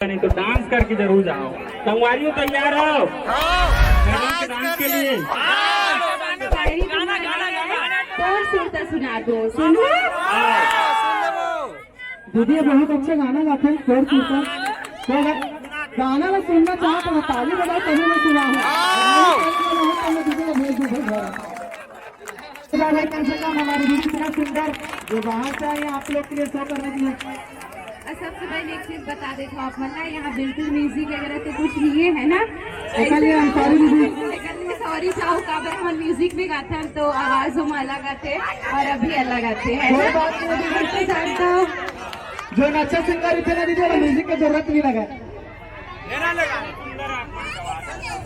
नहीं तो डांस करके जरूर जाओ। संगवारियों तैयार हो डांस के लिए? कौन सुनता सुना दो सुन दीदी बहुत अच्छा गाना गाते हैं कौन सुनता तो गाना में सुनना चाहो तो ताली बजाओ तभी मैं सुना हूँ दीदी को भेज दूँ कम से कम हमारी दीदी इतना सुंदर जो बाहर से आए आप लोग के लिए शो करने के लिए। सबसे पहले एक चीज बता देते हो आप मना यहाँ बिल्कुल म्यूजिक वगैरह तो कुछ नहीं है ना। सॉरी चाहो काबर हम म्यूजिक भी गाते हैं तो आवाज हम अलग आते और अभी अलग आते हैं जो अच्छा सिंगर इतने ना दीजिए म्यूजिक की जरूरत नहीं लगा।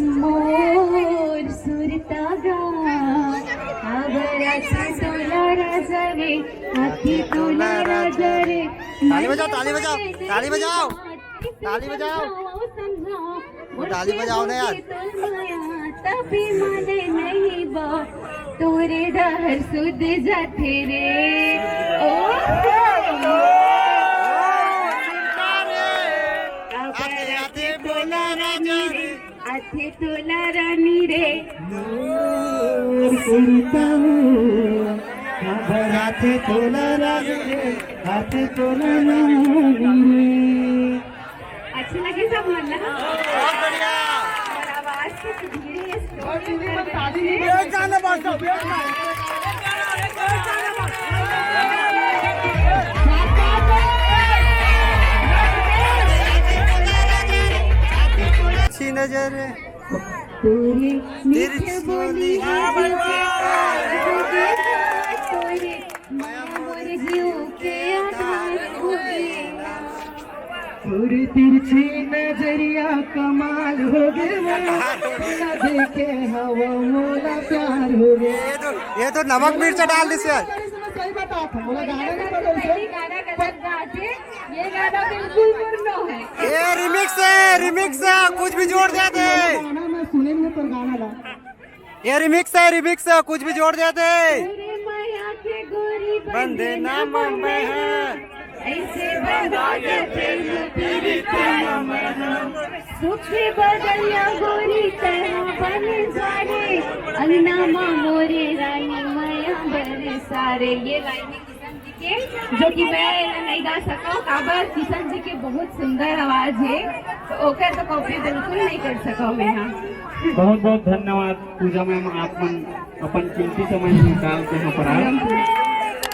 मोर सुरता गा तोला राजा रे हाथी तोला राजा रे ताली बजाओ ताली बजाओ ताली बजाओ ताली बजाओ वो ताली बजाओ ना यार। तभी माने नहीं बा तोरे डहर सुध जाते रे आथे तोला रानी रे हाथे तोला रानी रे हाथे तोला रानी रे। अच्छी लगी सब मल्ला बहुत बढ़िया। और आवाज से धीरे अच्छी नजर तोरे मीठे बोली तोरे मोर जीव के आधार थोड़ी तिरछी नजरिया कमाल हो गए देखे हवा मोला प्यार हो गया। ये तो नमक मिर्च डाल दी सर। सही बता था बोला गाना नहीं बदल गाना गलत गाते ये गाना बिल्कुल पुरनो है। ये रिमिक्स है कुछ भी जोड़ देते। गाना मैं सुनेंगे पर गाना ला ये रिमिक्स है कुछ भी जोड़ देते। माया के गोरी बंदे नाम में है ऐसे सुख से बदलिया गोरी तरह बन जारे अंगनामा मोरे रानी माया बन सारे। ये लाइन है किशन जी के जो कि मैं नहीं गा सका काबर किशन जी के बहुत सुंदर आवाज है तो ओकर तो कॉपी बिल्कुल नहीं कर सका मैं। बहुत बहुत धन्यवाद पूजा मैम, आप अपन कीमती समय निकाल के यहाँ पर आए।